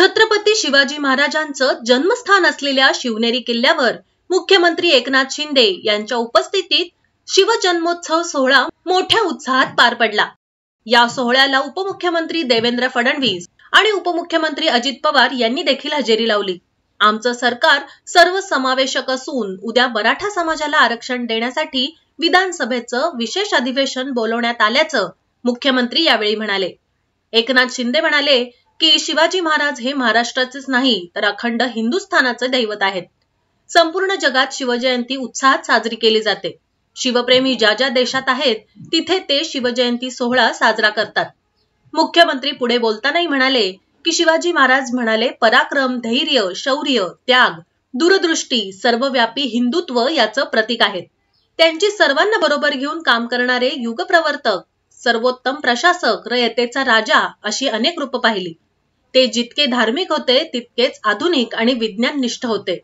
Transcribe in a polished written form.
छत्रपती शिवाजी महाराजांचं जन्मस्थान असलेल्या शिवनेरी किल्ल्यावर मुख्यमंत्री एकनाथ शिंदे यांच्या उपस्थितीत शिवजन्मोत्सव सोहळा मोठ्या उत्साहात पार पडला। या सोहळ्याला उपमुख्यमंत्री देवेंद्र फडणवीस आणि उपमुख्यमंत्री अजित पवार यांनी देखील हजेरी लावली। आमचं सरकार सर्वसमावेशक असून उद्या मराठा समाजाला आरक्षण देण्यासाठी विधानसभेचं विशेष अधिवेशन बोलवण्यात आल्याचं मुख्यमंत्री यावेळी म्हणाले। एकनाथ शिंदे म्हणाले की शिवाजी महाराज हे महाराष्ट्राचेच नाही तर अखंड हिंदुस्थानाचे दैवत आहेत। संपूर्ण जगात शिवजयंती उत्साहात साजरी केली जाते। शिवप्रेमी ज्या ज्या देशात आहेत तिथे ते शिवजयंती सोहळा साजरा करतात। मुख्यमंत्री पुढे बोलतानाही म्हणाले की शिवाजी महाराज म्हणाले पराक्रम, धैर्य, शौर्य, त्याग, दूरदृष्टी, सर्वव्यापी हिंदुत्व याचं प्रतीक आहेत। त्यांची सर्वांना बरोबर घेऊन काम करणारे युगप्रवर्तक, सर्वोत्तम प्रशासक, रयतेचा राजा अशी अनेक रूप पाहिली। ते जितके धार्मिक होते तितकेच आधुनिक आणि विज्ञाननिष्ठ होते।